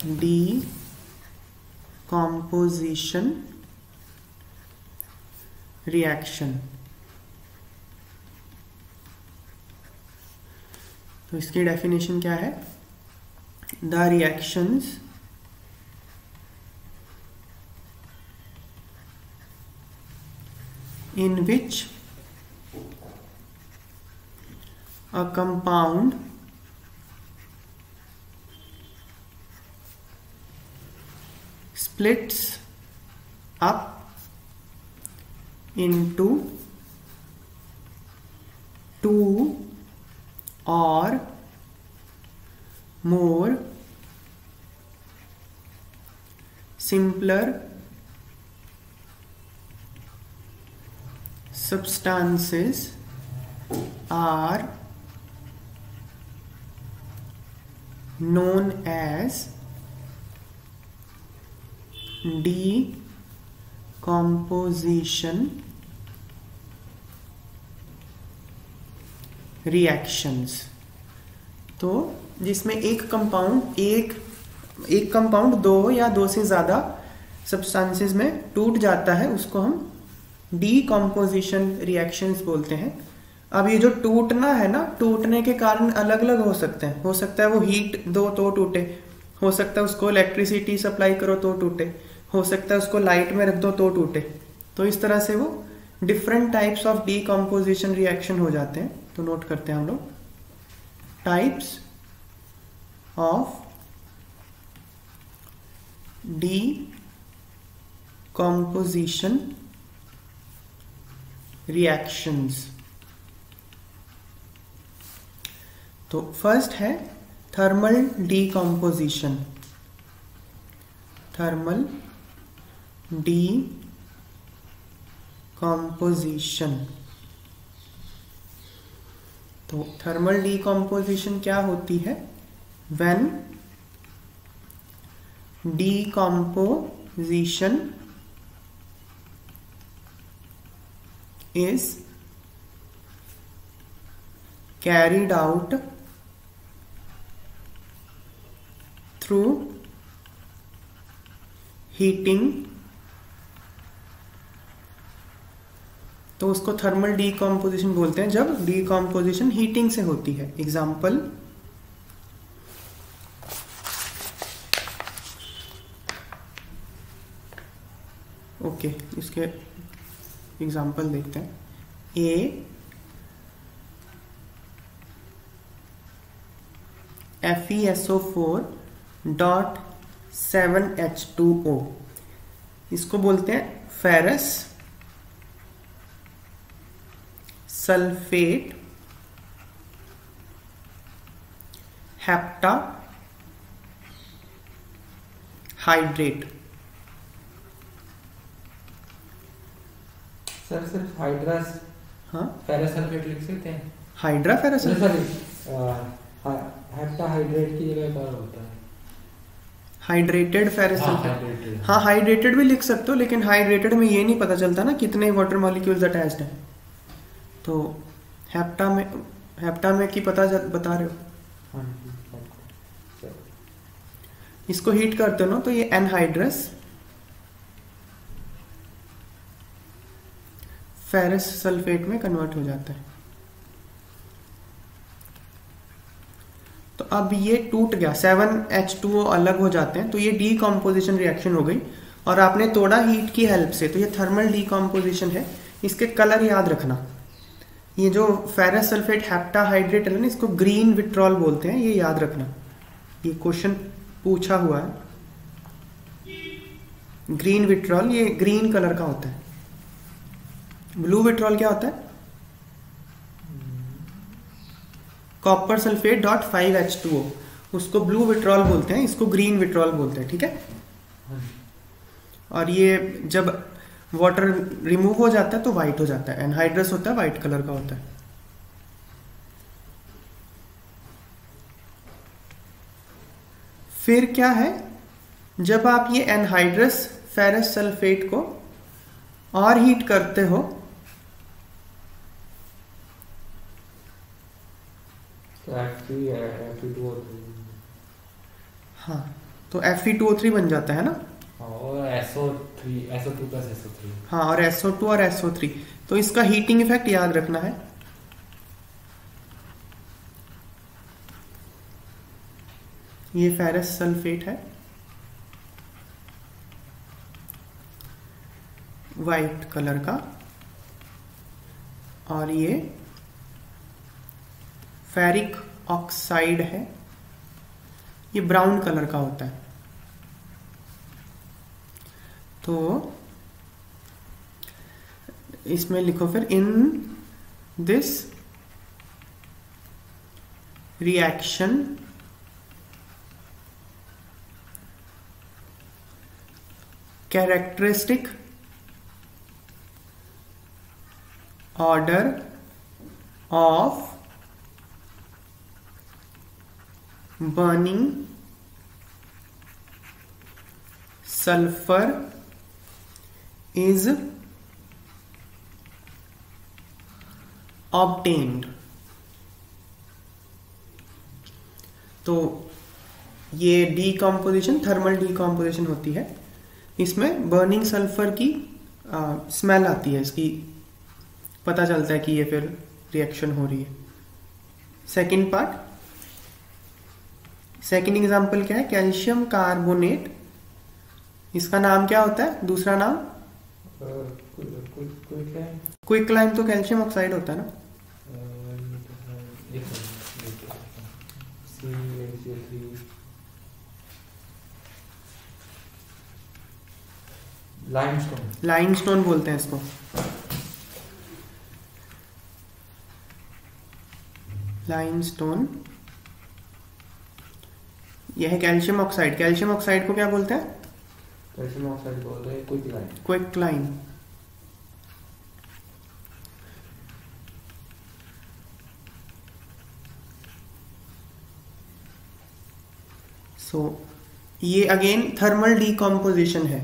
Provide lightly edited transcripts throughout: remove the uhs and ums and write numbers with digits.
decomposition reaction। तो इसकी definition क्या है? The reactions in which a compound splits up into two or more simpler substances are known as decomposition reactions। तो जिसमें एक compound दो या दो से ज्यादा सब्सटेंसेस में टूट जाता है उसको हम डीकॉम्पोजिशन रिएक्शंस बोलते हैं। अब ये जो टूटना है ना, टूटने के कारण अलग अलग हो सकते हैं। हो सकता है वो हीट दो तो टूटे, हो सकता है उसको इलेक्ट्रिसिटी सप्लाई करो तो टूटे, हो सकता है उसको लाइट में रख दो तो टूटे। तो इस तरह से वो different types of decomposition reaction हो जाते हैं। तो नोट करते हैं हम लोग, टाइप्स ऑफ डीकॉम्पोजिशन रिएक्शंस। तो फर्स्ट है थर्मल डीकॉम्पोजिशन। Thermal decomposition. तो थर्मल डीकॉम्पोजिशन क्या होती है? When decomposition is carried out through heating। तो उसको थर्मल डीकॉम्पोजिशन बोलते हैं जब डीकॉम्पोजिशन हीटिंग से होती है। एग्जाम्पल, ओके, इसके एग्जाम्पल देखते हैं। FeSO4.7H2O, इसको बोलते हैं ferrous sulphate hepta hydrate. Sir सिर्फ हाइड्रस, हाँ, फेरस सल्फेट लिख सकते हैं। हाइड्रा फेरस हेप्टा हाइड्रेट की जगह क्या होता है? Hydrated ferrous sulphate. हाँ, हाइड्रेटेड भी लिख सकते हो, लेकिन हाइड्रेटेड में ये नहीं पता चलता ना कितने वाटर मॉलिक्यूल्स अटैच्ड हैं। तो हेप्टा में की बता रहे हो। हाँ, इसको हीट करते हो ना तो ये एनहाइड्रस फेरस सल्फेट में कन्वर्ट हो जाता है। तो अब ये टूट गया, 7H2O अलग हो जाते हैं, तो ये डीकॉम्पोजिशन रिएक्शन हो गई और आपने तोड़ा हीट की हेल्प से। तो ये थर्मल डीकॉम्पोजिशन है। इसके कलर याद रखना, ये जो फेरस सल्फेट हेप्टा हाइड्रेट है ना, इसको ग्रीन विट्रॉल बोलते हैं, ये याद रखना, ये क्वेश्चन पूछा हुआ है। ग्रीन विट्रॉल ये ग्रीन कलर का होता है। ब्लू विट्रॉल क्या होता है? कॉपर सल्फेट .5H2O, उसको ब्लू विट्रॉल बोलते हैं, इसको ग्रीन विट्रॉल बोलते हैं। ठीक है। और ये जब वाटर रिमूव हो जाता है तो व्हाइट हो जाता है, एनहाइड्रस होता है, व्हाइट कलर का होता है। फिर क्या है, जब आप ये एनहाइड्रस फेरस सल्फेट को और हीट करते हो हाँ, तो Fe2O3 बन जाता है ना। और SO3 SO2 प्लस SO3। हाँ, और SO2 और SO3। तो इसका हीटिंग इफेक्ट याद रखना है। ये फेरस सल्फेट है, वाइट कलर का, और ये फेरिक ऑक्साइड है, ये ब्राउन कलर का होता है। तो इसमें लिखो फिर, in this reaction characteristic order of burning sulfur is obtained। तो ये डीकम्पोजिशन, थर्मल डीकम्पोजिशन होती है। इसमें बर्निंग सल्फर की स्मेल आती है, इसकी पता चलता है कि ये फिर रिएक्शन हो रही है। सेकंड पार्ट, सेकंड एग्जांपल क्या है, कैल्शियम कार्बोनेट। इसका नाम क्या होता है, दूसरा नाम क्विकलाइम। तो कैल्शियम ऑक्साइड होता है ना। लाइमस्टोन, लाइमस्टोन बोलते हैं इसको। लाइमस्टोन, यह है कैल्शियम ऑक्साइड। कैल्शियम ऑक्साइड को क्या बोलते हैं, कैल्शियम ऑक्साइड बोलते हैं क्विकलाइम। क्विकलाइम। सो ये अगेन थर्मल डीकम्पोजिशन है।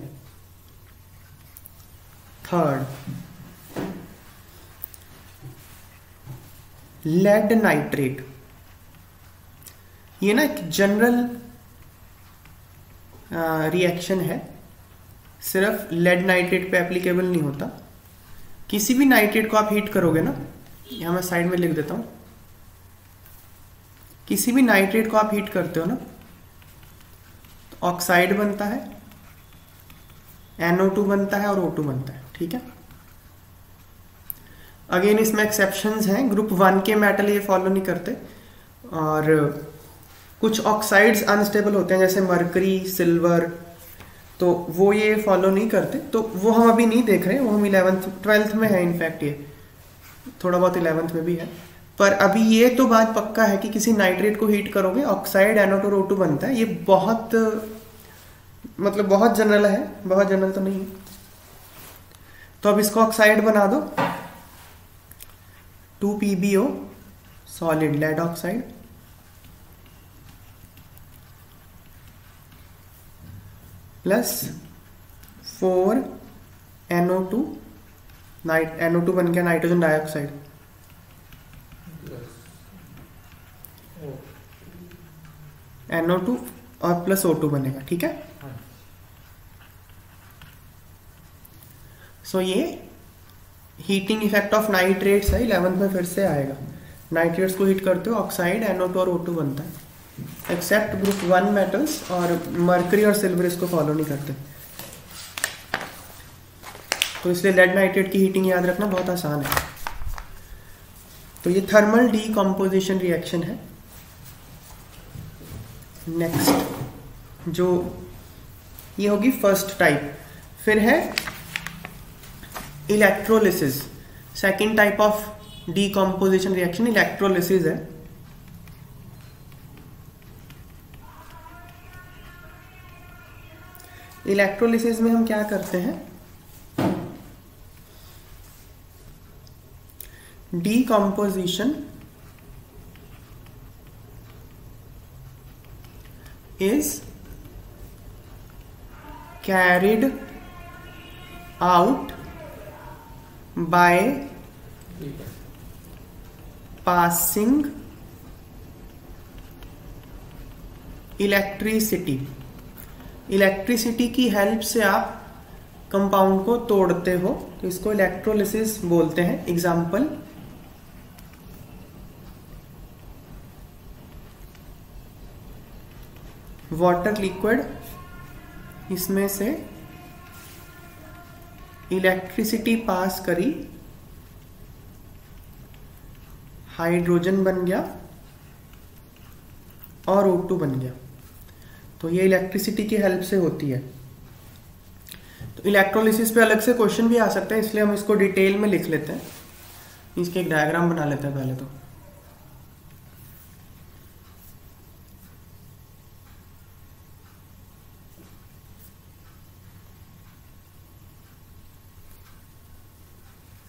Third, lead nitrate. ये ना एक जनरल रिएक्शन है, सिर्फ लेड नाइट्रेट पे एप्लीकेबल नहीं होता। किसी भी नाइट्रेट को आप हीट करोगे ना, यहां मैं साइड में लिख देता हूं, किसी भी नाइट्रेट को आप हीट करते हो ना, तो ऑक्साइड बनता है, NO2 बनता है और O2 बनता है। ठीक है। अगेन इसमें एक्सेप्शंस हैं, ग्रुप 1 के मेटल ये फॉलो नहीं करते, और कुछ ऑक्साइड्स अनस्टेबल होते हैं जैसे मरकरी, सिल्वर, तो वो ये फॉलो नहीं करते। तो वो हम अभी नहीं देख रहे, वो हम 11th 12th में है, इनफैक्ट ये थोड़ा बहुत 11th में भी है। पर अभी ये तो बात पक्का है कि किसी नाइट्रेट को हीट करोगे ऑक्साइड NO2 और O2 बनता है। ये बहुत मतलब बहुत जनरल है, बहुत जनरल तो नहीं है। तो अब इसको ऑक्साइड बना दो, 2PbO solid lead oxide plus 4NO2, NO2 बन गया नाइट्रोजन डाइऑक्साइड, NO2 और प्लस O2 बनेगा। ठीक है। सो ये हीटिंग इफेक्ट ऑफ नाइट्रेट्स है, 11th में फिर से आएगा। नाइट्रेट्स को हीट करते हो ऑक्साइड NO2 और O2 बनता है, एक्सेप्ट ग्रुप 1 मेटल्स, और मरकरी और सिल्वर इसको फॉलो नहीं करते। तो इसलिए लेड नाइट्रेट की हीटिंग याद रखना बहुत आसान है। तो ये थर्मल डीकम्पोजिशन रिएक्शन है। नेक्स्ट जो ये होगी फर्स्ट टाइप। फिर है electrolysis. Second type of decomposition reaction electrolysis है। इलेक्ट्रोलिसिस में हम क्या करते हैं, decomposition is carried out by passing electricity electricity की हेल्प से आप कंपाउंड को तोड़ते हो तो इसको इलेक्ट्रोलिसिस बोलते हैं। एग्जाम्पल, वाटर लिक्विड, इसमें से इलेक्ट्रिसिटी पास करी, हाइड्रोजन बन गया और O2 बन गया। तो ये इलेक्ट्रिसिटी की हेल्प से होती है। तो इलेक्ट्रोलिसिस पे अलग से क्वेश्चन भी आ सकता है, इसलिए हम इसको डिटेल में लिख लेते हैं। इसके एक डायग्राम बना लेते हैं पहले तो।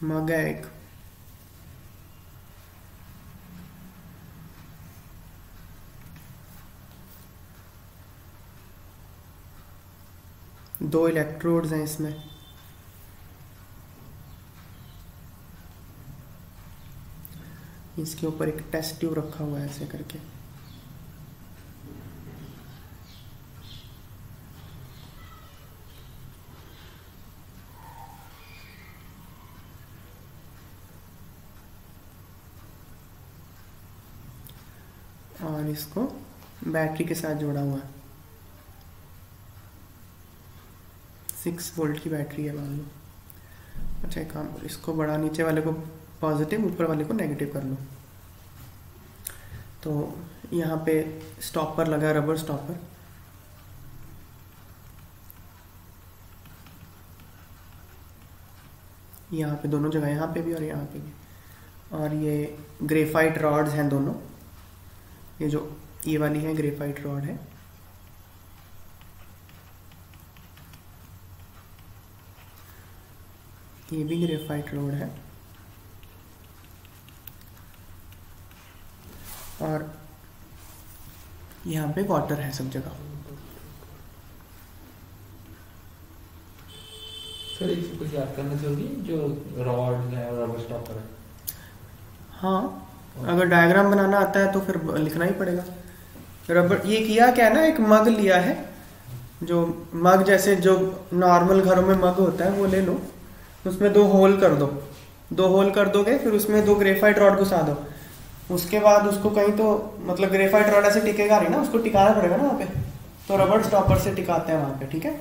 मग है एक, दो इलेक्ट्रोड्स हैं इसमें, इसके ऊपर एक टेस्ट ट्यूब रखा हुआ है ऐसे करके। और इसको बैटरी के साथ जोड़ा हुआ है, 6 वोल्ट की बैटरी है मान लो। अच्छा एक काम, इसको बड़ा नीचे वाले को पॉजिटिव, ऊपर वाले को नेगेटिव कर लो। तो यहाँ पे स्टॉपर लगा, रबर स्टॉपर। यहाँ पे दोनों जगह, यहाँ पे भी और यहाँ पे भी। और ये ग्रेफाइट रॉड्स हैं दोनों, ये जो ये वाली है ग्रेफाइट रॉड है। ये भी ग्रेफाइट रॉड है। और यहाँ पे वाटर है सब जगह। सर इसको कुछ याद करना चाहिए जो रॉड है और रबर स्टॉपर है। हाँ, अगर डायग्राम बनाना आता है तो फिर लिखना ही पड़ेगा। रबर, ये किया क्या है ना, एक मग लिया है, जो मग जैसे जो नॉर्मल घरों में मग होता है वो ले लो, उसमें 2 होल कर दो। 2 होल कर दोगे, फिर उसमें 2 ग्रेफाइट रॉड घुसा दो। उसके बाद उसको कहीं तो, मतलब ग्रेफाइट रॉड ऐसे टिकेगा नहीं ना, उसको टिकाना पड़ेगा ना वहाँ पे। तो रबर स्टॉपर से टिकाते हैं वहाँ पे, ठीक है।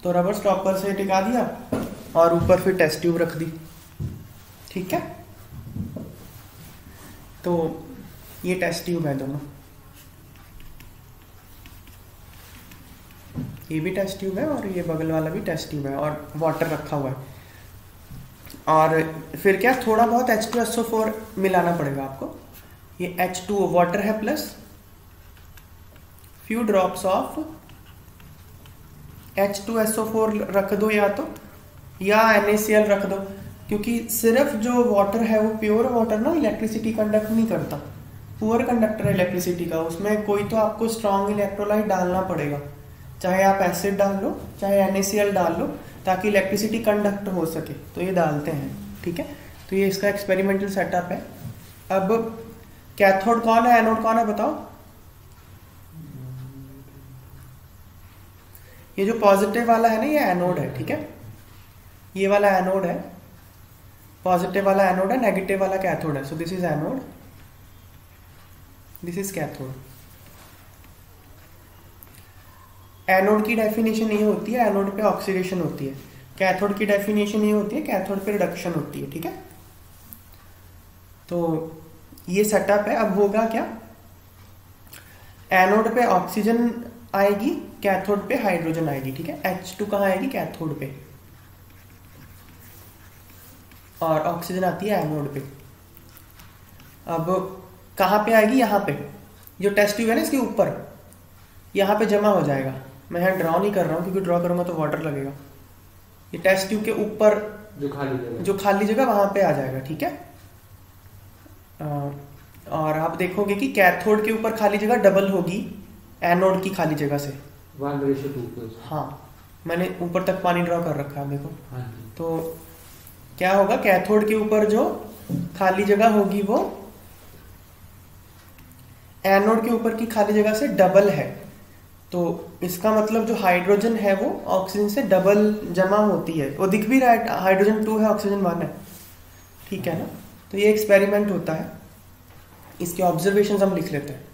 तो रबर स्टॉपर से टिका दिया और ऊपर फिर टेस्ट ट्यूब रख दी, ठीक है। तो ये टेस्ट ट्यूब है दोनों, ये भी टेस्ट ट्यूब है और ये बगल वाला भी टेस्ट ट्यूब है, और वाटर रखा हुआ है। और फिर क्या, थोड़ा बहुत H2SO4 मिलाना पड़ेगा आपको। ये H2O वाटर है plus few drops of H2SO4 रख दो, या NaCl रख दो, क्योंकि सिर्फ जो वाटर है वो प्योर वाटर ना इलेक्ट्रिसिटी कंडक्ट नहीं करता, पुअर कंडक्टर है इलेक्ट्रिसिटी का। उसमें कोई तो आपको स्ट्रॉन्ग इलेक्ट्रोलाइट डालना पड़ेगा, चाहे आप एसिड डाल लो चाहे NaCl डाल लो, ताकि इलेक्ट्रिसिटी कंडक्ट हो सके। तो ये डालते हैं, ठीक है। तो ये इसका एक्सपेरिमेंटल सेटअप है। अब कैथोड कौन है, एनोड कौन है बताओ। ये जो पॉजिटिव वाला है ना, ये एनोड है, ठीक है। ये वाला एनोड है, पॉजिटिव वाला एनोड है, नेगेटिव वाला कैथोड है। So this is anode, this is cathode. Anode की डेफिनेशन ये होती है, एनोड पे ऑक्सीडेशन होती है। कैथोड की डेफिनेशन ये होती है, कैथोड पे रिडक्शन होती है, ठीक है। तो ये सेटअप है। अब होगा क्या, एनोड पे ऑक्सीजन आएगी, कैथोड पे हाइड्रोजन आएगी, ठीक है। H2 कहाँ आएगी, कैथोड पे, और ऑक्सीजन आती है एनोड पे। अब कहाँ पे आएगी, यहाँ पे, जो टेस्ट ट्यूब है ना इसके ऊपर, यहाँ पे जमा हो जाएगा। मैं यहाँ ड्रॉ नहीं कर रहा हूँ क्योंकि ड्रॉ करूँगा तो वाटर लगेगा। ये टेस्ट ट्यूब के ऊपर जो खाली जगह वहाँ पे आ जाएगा, ठीक है। और आप देखोगे कि कैथोड के ऊपर खाली जगह डबल होगी एनोड की खाली जगह से, 1:2। हाँ, मैंने ऊपर तक पानी ड्रॉ कर रखा है, देखो। हाँ। तो क्या होगा, कैथोड के ऊपर जो खाली जगह होगी वो एनोड के ऊपर की खाली जगह से डबल है। तो इसका मतलब जो हाइड्रोजन है वो ऑक्सीजन से डबल जमा होती है। वो दिख भी रहा है, हाइड्रोजन 2 है, ऑक्सीजन 1 है, ठीक है ना। तो ये एक्सपेरिमेंट होता है, इसके ऑब्जर्वेशंस हम लिख लेते हैं।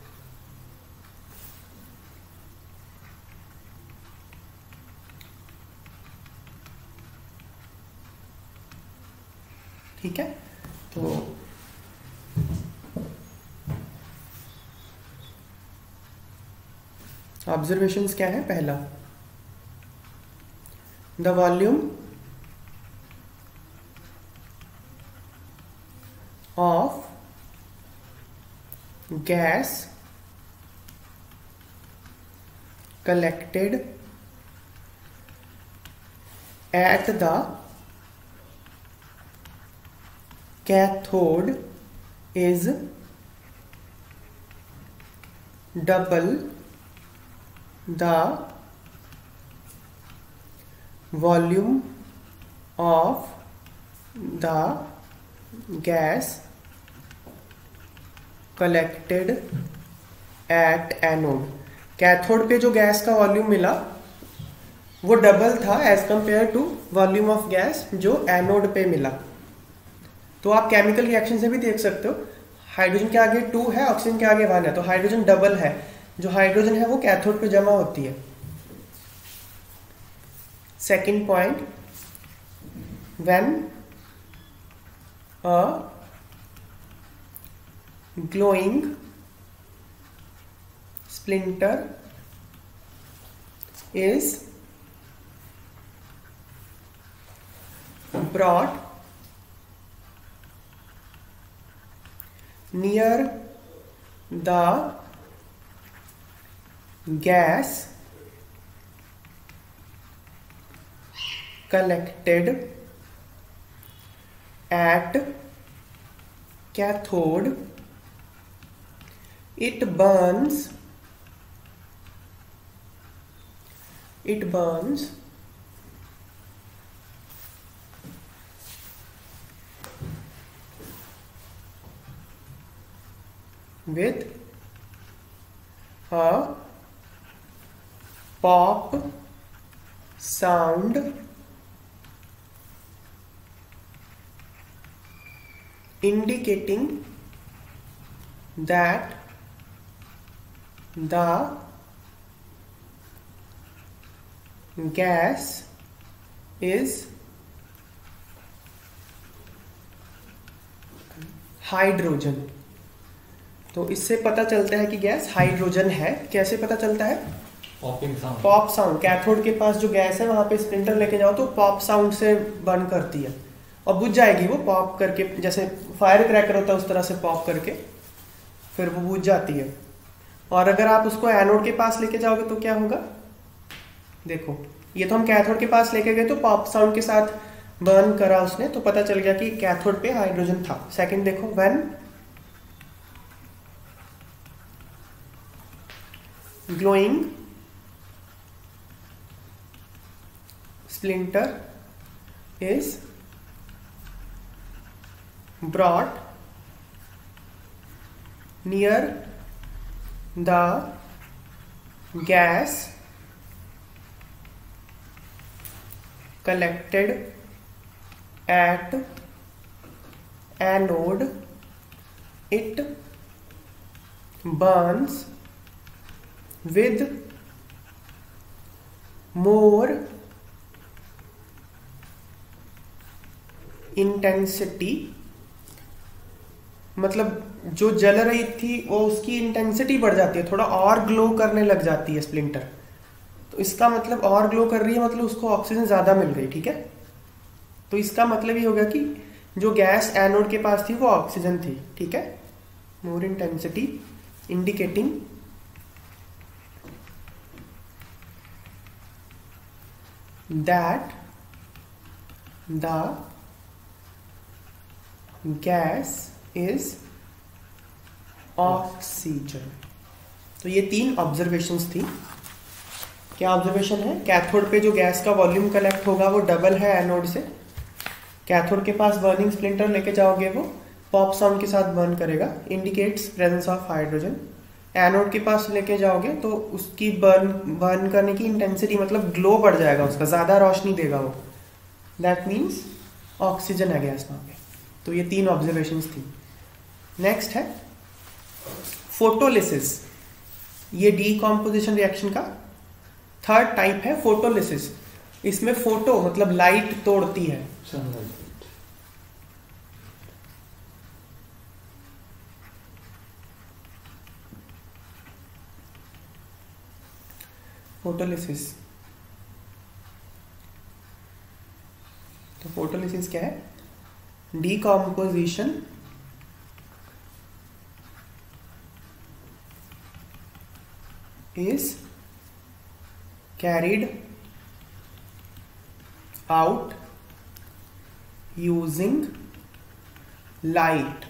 ठीक है, तो ऑब्जर्वेशंस क्या है? पहला, the volume of gas collected at the cathode is double the volume of the gas collected at anode। Cathode पे जो गैस का वॉल्यूम मिला वो डबल था as compare to volume of gas जो एनोड पे मिला। तो आप केमिकल रिएक्शन से भी देख सकते हो, हाइड्रोजन के आगे 2 है, ऑक्सीजन के आगे 1 है, तो हाइड्रोजन डबल है। जो हाइड्रोजन है वो कैथोड पे जमा होती है। Second point, when a glowing splinter is brought near the gas collected at cathode, it burns with a pop sound indicating that the gas is hydrogen. तो इससे पता चलता है कि गैस हाइड्रोजन है। कैसे पता चलता है? Popping sound. Pop sound. Cathode के पास जो गैस है वहां पे स्प्लिंटर लेके जाओ तो पॉप साउंड से बर्न करती है और बुझ जाएगी वो, पॉप करके, जैसे फायर क्रैकर होता है उस तरह से पॉप करके फिर वो बुझ जाती है। और अगर आप उसको एनोड के पास लेके जाओगे तो क्या होगा? देखो, ये तो हम कैथोड के पास लेके गए तो पॉप साउंड के साथ बर्न करा उसने, तो पता चल गया कि कैथोड पे हाइड्रोजन था। सेकंड देखो, when glowing splinter is brought near the gas collected at anode, it burns with more intensity. मतलब जो जल रही थी वो उसकी इंटेंसिटी बढ़ जाती है, थोड़ा और ग्लो करने लग जाती है स्प्लिंटर। तो इसका मतलब और ग्लो कर रही है, मतलब उसको ऑक्सीजन ज्यादा मिल गई। ठीक है, तो इसका मतलब ये होगा कि जो गैस एनोड के पास थी वो ऑक्सीजन थी। ठीक है, more intensity indicating that the gas is oxygen. तो ये 3 ऑब्जर्वेशंस थी। क्या ऑब्जर्वेशन है? कैथोड पे जो गैस का वॉल्यूम कलेक्ट होगा वो डबल है एनोड से। कैथोड के पास बर्निंग स्प्लिंटर लेके जाओगे वो पॉप साउंड के साथ बर्न करेगा, indicates presence of hydrogen. Anode के पास लेके जाओगे तो उसकी बर्न करने की इंटेंसिटी मतलब ग्लो बढ़ जाएगा, उसका ज़्यादा रोशनी देगा वो। दैट मीन्स ऑक्सीजन है गैस वहाँ पे। तो ये 3 ऑब्जर्वेशंस थी। नेक्स्ट है फोटोलिसिस। ये डीकॉम्पोजिशन रिएक्शन का थर्ड टाइप है फोटोलिसिस। इसमें फोटो मतलब लाइट तोड़ती है। सनलाइट। फोटोलिसिस, तो फोटोलिसिस क्या है? Decomposition is carried out using light।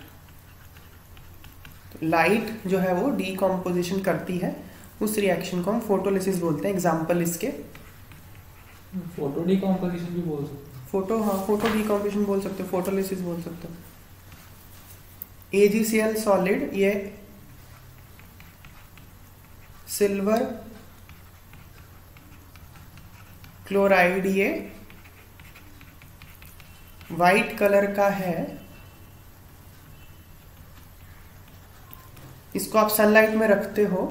Light जो है वो डीकॉम्पोजिशन करती है, उस रिएक्शन को हम फोटोलिसिस बोलते हैं। एग्जाम्पल इसके फोटो डीकॉम्पोजिशन भी बोल सकते हैं। फोटो, हाँ फोटो डीकॉम्पोजिशन बोल सकते हो, फोटोलिसिस बोल सकते हो। AgCl सॉलिड, ये सिल्वर क्लोराइड, ये वाइट कलर का है। इसको आप सनलाइट में रखते हो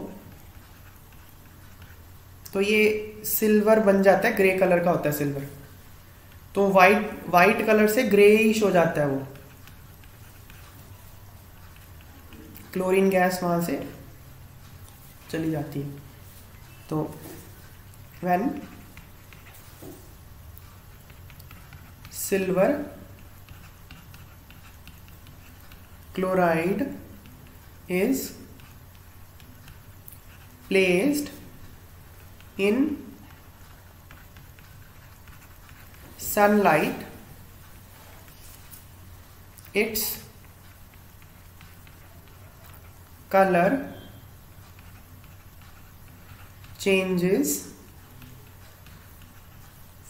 तो ये सिल्वर बन जाता है, ग्रे कलर का होता है सिल्वर। तो वाइट कलर से ग्रेइश हो जाता है वो। क्लोरीन गैस वहां से चली जाती है। तो when silver chloride is placed in sunlight, its color changes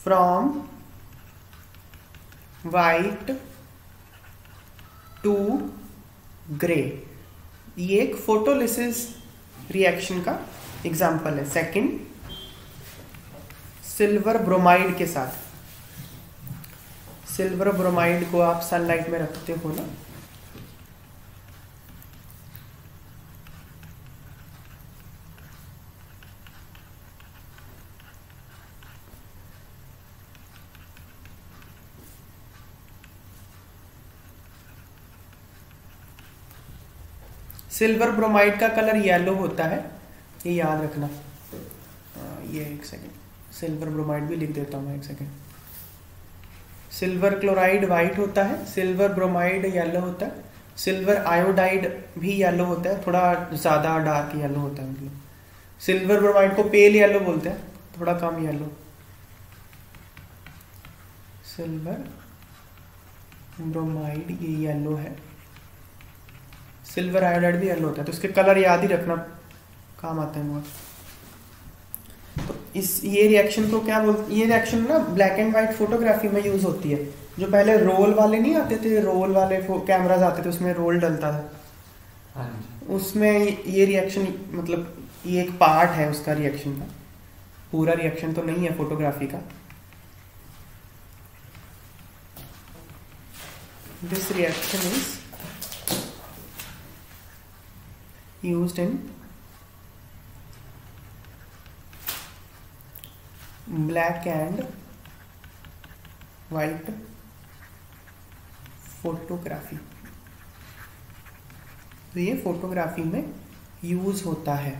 from white to gray। ये एक फोटोलिसिस रिएक्शन का एग्जाम्पल है। सेकंड, सिल्वर ब्रोमाइड के साथ। सिल्वर ब्रोमाइड को आप सनलाइट में रखते हो ना, सिल्वर ब्रोमाइड का कलर येलो होता है, ये याद रखना। ये एक सेकेंड, सिल्वर ब्रोमाइड भी लिख देता हूँ मैं, एक सेकेंड। सिल्वर क्लोराइड वाइट होता है, सिल्वर ब्रोमाइड येलो होता है, सिल्वर आयोडाइड भी येलो होता है, थोड़ा ज़्यादा डार्क येलो होता है। मतलब सिल्वर ब्रोमाइड को पेल येलो बोलते हैं, थोड़ा कम येलो। सिल्वर ब्रोमाइड ये येलो है, सिल्वर आयोडाइड भी येलो होता है, तो इसके कलर याद ही रखना, काम आते हैं बहुत। तो ये रिएक्शन को क्या बोलते, ये रिएक्शन ना ब्लैक एंड वाइट फोटोग्राफी में यूज होती है। जो पहले रोल वाले नहीं आते थे, रोल वाले कैमराज आते थे, उसमें रोल डलता था, उसमें ये रिएक्शन मतलब ये एक पार्ट है उसका रिएक्शन का, पूरा रिएक्शन तो नहीं है फोटोग्राफी का। This reaction is used in black and white photography. तो ये फोटोग्राफी में यूज होता है।